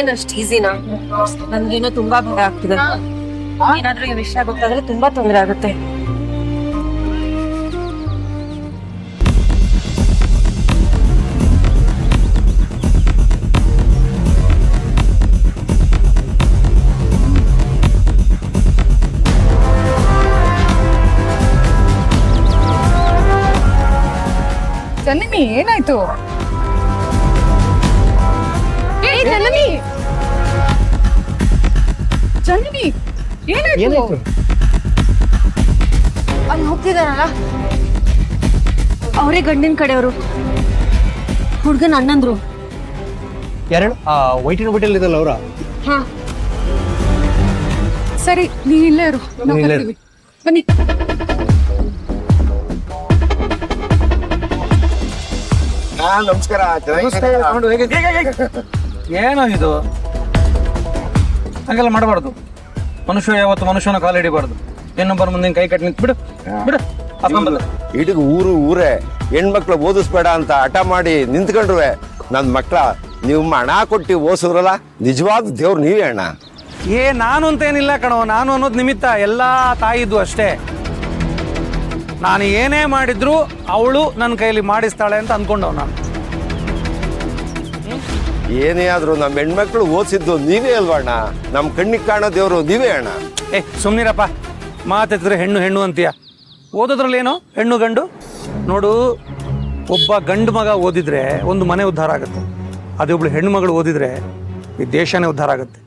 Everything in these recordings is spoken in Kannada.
ಏನಷ್ಟು ಈಸಿನಾ? ನನ್ಗೇನೋ ತುಂಬಾ ಭಯ ಆಗ್ತಿದೆ. ಏನಾದ್ರೂ ಈ ವಿಷಯ ಗೊತ್ತಾದ್ರೆ ತುಂಬಾ ತೊಂದರೆ ಆಗುತ್ತೆ. ಜನನಿ ಏನಾಯ್ತು? ಜನನಿ ಜನನಿ ಏನಾಯ್ತು? ಅಲ್ಲಿ ಹೋಗ್ತಿದಾರಲ್ಲ ಅವರೇ ಗಂಡಿನ ಕಡೆಯವರು, ಹುಡ್ಗನ್ ಅಣ್ಣಂದ್ರು. ಯಾರು ವೈಟಿನ ಹೋಟೆಲ್ ಇದಲ್ಲ ಅವರ? ಹಾ ಸರಿ, ನೀನ್ ಇಲ್ಲೇ ಇರು, ನಾವ್ ಇಲ್ಲೇ ಬರ್ತೀವಿ. ಬನ್ನಿ. ನಮಸ್ಕಾರ. ಏನೋ ಇದು, ಹಂಗೆಲ್ಲ ಮಾಡಬಾರ್ದು. ಮನುಷ್ಯ ಯಾವತ್ತು ಮನುಷ್ಯನ ಕಾಲು ಹಿಡಿಬಾರ್ದು. ಇನ್ನೊಬ್ಬರ ಮುಂದೆ ಕೈ ಕಟ್ಟಿ ನಿಂತು ಬಿಡು ಬಿಡು. ಇಡೀ ಊರೇ ಹೆಣ್ಮಕ್ಳು ಓದಿಸ್ಬೇಡ ಅಂತ ಹಠ ಮಾಡಿ ನಿಂತ್ಕೊಂಡ್ರುವೆ ನನ್ ಮಕ್ಳ ನೀವು ಹಣ ಕೊಟ್ಟು ಓದಿಸಿದ್ರಲ್ಲ, ನಿಜವಾದ ದೇವ್ರು ನೀವೇ ಅಣ್ಣ. ನಾನು ಅಂತೇನಿಲ್ಲ ಕಣೋ, ನಾನು ಅನ್ನೋದು ನಿಮಿತ್ತ, ಎಲ್ಲ ತಾಯಿದ್ದು ಅಷ್ಟೇ. ನಾನು ಏನೇ ಮಾಡಿದ್ರು ಅವಳು ನನ್ನ ಕೈಲಿ ಮಾಡಿಸ್ತಾಳೆ ಅಂತ ಅನ್ಕೊಂಡವ್ ನಾನು. ಏನೇ ಆದ್ರೂ ನಮ್ಮ ಹೆಣ್ಮಕ್ಳು ಓದಿಸಿದ್ದು ನೀವೇ ಅಲ್ವಣ್ಣ. ನಮ್ ಕಣ್ಣಿಗೆ ಕಾಣೋ ದೇವ್ರು ನೀವೇ ಅಣ್ಣ. ಸುಮ್ನಿರಪ್ಪ, ಮಾತೆತ್ತಿದ್ರೆ ಹೆಣ್ಣು ಹೆಣ್ಣು ಅಂತೀಯ. ಓದೋದ್ರಲ್ಲೇನೋ ಹೆಣ್ಣು ಗಂಡು ನೋಡು. ಒಬ್ಬ ಗಂಡು ಮಗ ಓದಿದ್ರೆ ಒಂದು ಮನೆ ಉದ್ಧಾರ ಆಗುತ್ತೆ. ಅದೇ ಒಬ್ಳು ಹೆಣ್ಣು ಮಗಳು ಓದಿದ್ರೆ ಈ ದೇಶನೇ ಉದ್ಧಾರ ಆಗುತ್ತೆ.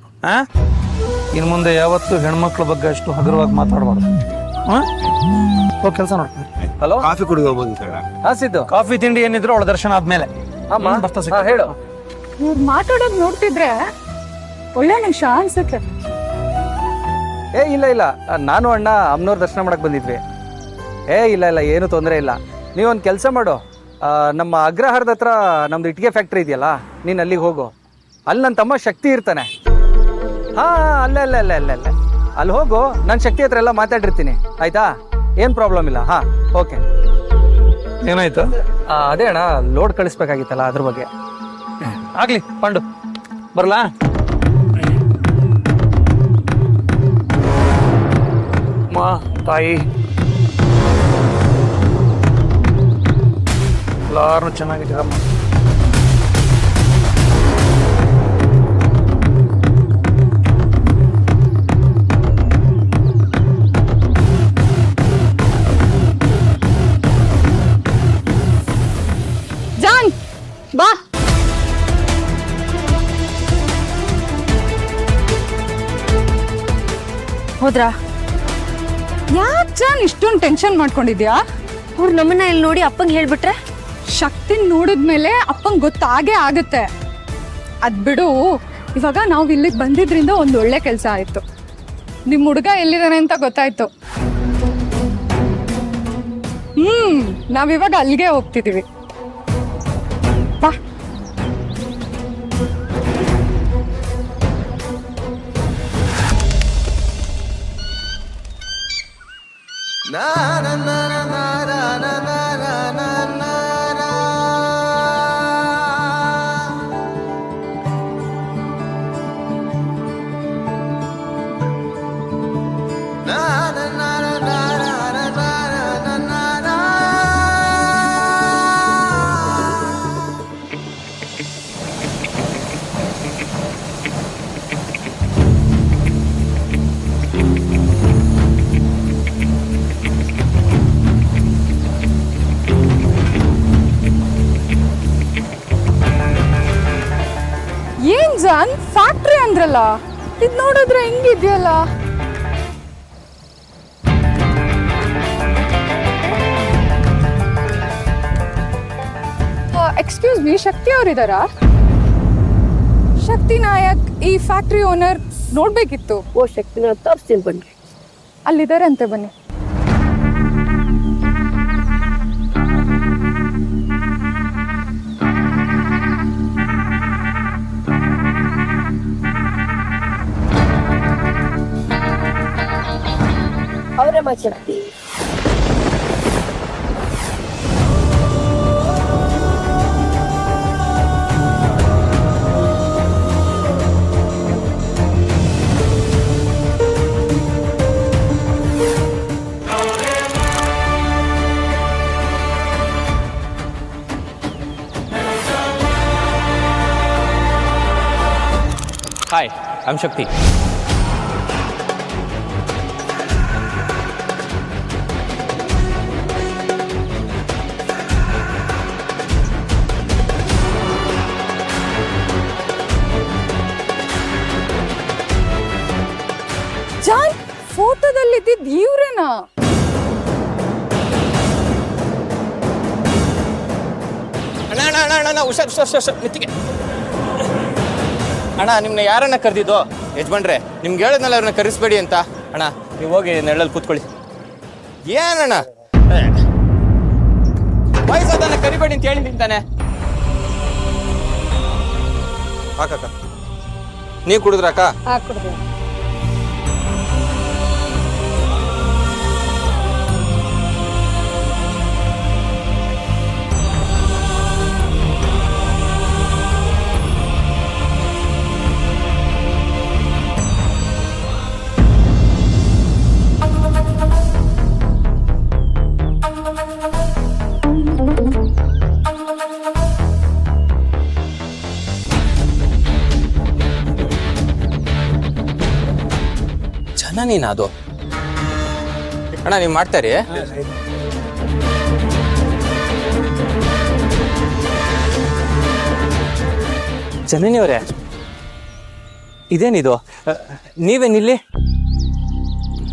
ಇನ್ನು ಮುಂದೆ ಯಾವತ್ತೂ ಹೆಣ್ಮಕ್ಳ ಬಗ್ಗೆ ಅಷ್ಟು ಹಗುರವಾಗಿ ಮಾತಾಡಬಾರ್ದು. ಹೋಗಿ ಕೆಲಸ ನೋಡ್ತೀನಿ. ಹಲೋ, ಕಾಫಿ ಕುಡಿದು ಬಂದ ಸಿದ್ದು. ಕಾಫಿ ತಿಂಡಿ ಏನಿದ್ರು ಅವಳ ದರ್ಶನ ಆದ್ಮೇಲೆ ಹೇಳು. ಇವ್ರು ಮಾತಾಡೋದ್ ನೋಡ್ತಿದ್ರೆ ಒಳ್ಳೆ ನಿಮಿಷ ಅನ್ಸುತ್ತೆ. ಇಲ್ಲ, ನಾನು ಅಣ್ಣ ಅಮ್ಮನವ್ರ ದರ್ಶನ ಮಾಡಕ್ ಬಂದಿದ್ವಿ. ಇಲ್ಲ ಏನು ತೊಂದರೆ ಇಲ್ಲ. ನೀವೊಂದು ಕೆಲಸ ಮಾಡು, ನಮ್ಮ ಅಗ್ರಹಾರದ ಹತ್ರ ನಮ್ದು ಇಟ್ಟಿಗೆ ಫ್ಯಾಕ್ಟ್ರಿ ಇದೆಯಲ್ಲ, ನೀನು ಅಲ್ಲಿಗೆ ಹೋಗು. ಅಲ್ಲಿ ನನ್ನ ತಮ್ಮ ಶಕ್ತಿ ಇರ್ತಾನೆ. ಅಲ್ಲೇ ಅಲ್ಲಿ ಹೋಗು. ನನ್ನ ಶಕ್ತಿ ಹತ್ರ ಎಲ್ಲ ಮಾತಾಡಿರ್ತೀನಿ, ಆಯ್ತಾ? ಏನು ಪ್ರಾಬ್ಲಮ್ ಇಲ್ಲ. ಓಕೆ. ಏನಾಯ್ತು? ಅದೇ ಅಣ್ಣ, ಲೋಡ್ ಕಳಿಸ್ಬೇಕಾಗಿತ್ತಲ್ಲ, ಅದ್ರ ಬಗ್ಗೆ. ಆಗ್ಲಿ ಪಂಡು, ಬರ್ಲಾ? ತಾಯಿ ಎಲ್ಲಾರನ್ನು ಚೆನ್ನಾಗಿದ್ದೀರಮ್ಮ. ಜಾನ್ ಬಾ. ಹೋದ್ರಾ? ಯಾಕೆ ಜಾನ್ ಇಷ್ಟೊಂದು ಟೆನ್ಷನ್ ಮಾಡ್ಕೊಂಡಿದ್ಯಾ? ಅವ್ರು ನಮ್ಮನ್ನ ಇಲ್ಲಿ ನೋಡಿ ಅಪ್ಪಂಗೆ ಹೇಳ್ಬಿಟ್ರೆ? ಶಕ್ತಿನ್ ನೋಡಿದ್ಮೇಲೆ ಅಪ್ಪಂಗೆ ಗೊತ್ತಾಗೇ ಆಗುತ್ತೆ. ಅದ್ ಬಿಡು, ಇವಾಗ ನಾವು ಇಲ್ಲಿಗೆ ಬಂದಿದ್ರಿಂದ ಒಂದು ಒಳ್ಳೆ ಕೆಲಸ ಆಯ್ತು. ನಿಮ್ ಹುಡುಗ ಎಲ್ಲಿದ್ದಾನೆ ಅಂತ ಗೊತ್ತಾಯ್ತು. ನಾವಿವಾಗ ಅಲ್ಲಿಗೆ ಹೋಗ್ತಿದೀವಿ. ಬಾ. ಏನ್ ಜಾನ್, ಫ್ಯಾಕ್ಟ್ರಿ ಅಂದ್ರಲ್ಲ, ಇದ್ ನೋಡಿದ್ರೆ ಹೆಂಗಿದ್ಯಲ್ಲ? ಎಕ್ಸ್ಕ್ಯೂಸ್ ಮೀ, ಶಕ್ತಿ ಅವರಿದ್ದಾರಾ? ಶಕ್ತಿ ನಾಯಕ್, ಈ ಫ್ಯಾಕ್ಟ್ರಿ ಓನರ್ ನೋಡ್ಬೇಕಿತ್ತು. ಓ, ಶಕ್ತಿನ ತೋರಿಸ್ತೀನಿ ಬನ್ನಿ. ಅಲ್ಲಿದ್ದಾರಂತೆ, ಬನ್ನಿ. ಅವರೇ Shakti. Hi I'm Shakti. John, ಫೋಟೋದಲ್ಲಿ ಇದ್ದಿದ್ದು ಇವ್ರೇನಾ? ಅಣ್ಣ ಅಣ್ಣ ಅಣ್ಣ ಅಣ್ಣ ಹುಷಾರ್ ನೆತ್ತಿಗೆ. ಅಣ್ಣ ನಿಮ್ಮನ್ನ ಯಾರನ್ನ ಕರೆದಿದ್ದು? ಯಜಮಾನ್ರೆ ನಿಮ್ಗೆ ಹೇಳಿದ್ನಲ್ಲ ಅವ್ರನ್ನ ಕರೆಸ್ಬೇಡಿ ಅಂತ. ಅಣ್ಣ ನೀವು ಹೋಗಿ ನೆರಳಲ್ಲಿ ಕೂತ್ಕೊಳ್ಳಿ. ಏನಣ್ಣ ವಯಸ್ಸಾದನ್ನ ಕರಿಬೇಡಿ ಅಂತ ಹೇಳಿದ್ದೀನಿ ತಾನೆ. ಹಾಕಕ್ಕ ನೀವು ಕುಡಿದ್ರಕ್ಕ? ಕುಡ್ದೆ. ಜನ ನೀನು ಅದು ಅಣ್ಣ ನೀವು ಮಾಡ್ತಾರಿ? ಜನನಿಯವರೇ ಇದೇನಿದು? ನೀವೇನಿಲ್ಲಿ?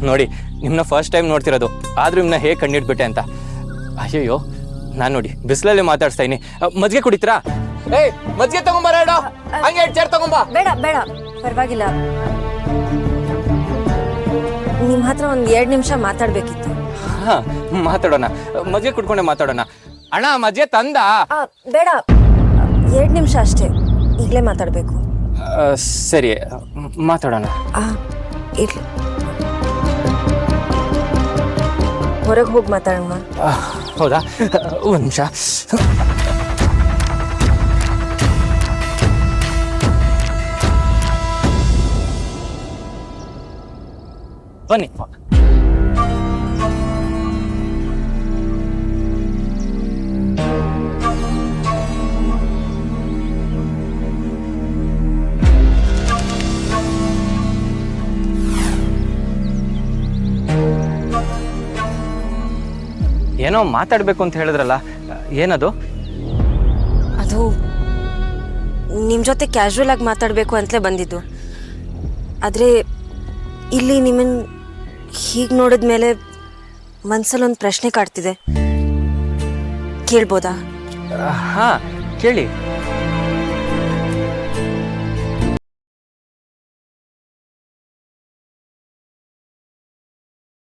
ನೋಡಿ ನಿಮ್ಮನ್ನ ಫಸ್ಟ್ ಟೈಮ್ ನೋಡ್ತಿರೋದು, ಆದ್ರೂ ನಿಮ್ಮನ್ನ ಹೇಗೆ ಕಣ್ಣಿಡ್ಬಿಟ್ಟೆ ಅಂತ. ಅಯ್ಯಯ್ಯೋ ನಾನು ನೋಡಿ ಬಿಸಿಲಲ್ಲಿ ಮಾತಾಡ್ಸ್ತಾ ಇದೀನಿ. ಮಜ್ಜಿಗೆ ಕುಡಿತೀರಾ? ಏಯ್ ಮಜ್ಜಿಗೆ ತಗೊಂಬಾರ, ಹಂಗೆ 2 ಚೇರ್ ತಗೊಂಬಾ. ಬೇಡ ಬೇಡ, ಪರವಾಗಿಲ್ಲ. ನಿಮ್ಮ ಹತ್ರ ಒಂದು 2 ನಿಮಿಷ ಮಾತಾಡ್ಬೇಕಿತ್ತು. ಹಾ ಮಾತಾಡೋಣ, ಮಜ್ಜಿಗೆ ಕುಡ್ಕೊಂಡೆ ಮಾತಾಡೋಣ. ಅಣ್ಣ ಮಜ್ಜಿಗೆ ತಂದ? ಬೇಡ, 2 ನಿಮಿಷ ಅಷ್ಟೇ, ಈಗಲೇ ಮಾತಾಡಬೇಕು. ಸರಿ ಮಾತಾಡೋಣ. ಇರ್ಲಿ, ಹೊರಗೆ ಹೋಗಿ ಮಾತಾಡೋಣ. ಹೌದಾ, ಒಂದು ನಿಮಿಷ. ಬನ್ನಿ. ಏನೋ ಮಾತಾಡ್ಬೇಕು ಅಂತ ಹೇಳಿದ್ರಲ್ಲ, ಏನದು? ಅದು ನಿಮ್ಮ ಜೊತೆ ಕ್ಯಾಶುವಲ್ ಆಗಿ ಮಾತಾಡಬೇಕು ಅಂತಲೇ ಬಂದಿದ್ದು. ಆದರೆ ಇಲ್ಲಿ ನಿಮ್ಮನ್ನು ಹೀಗೆ ನೋಡಿದ್ಮೇಲೆ ಮನಸ್ಸಲ್ಲೊಂದು ಪ್ರಶ್ನೆ ಕಾಡ್ತಿದೆ. ಕೇಳ್ಬೋದಾ? ಹಾ ಕೇಳಿ.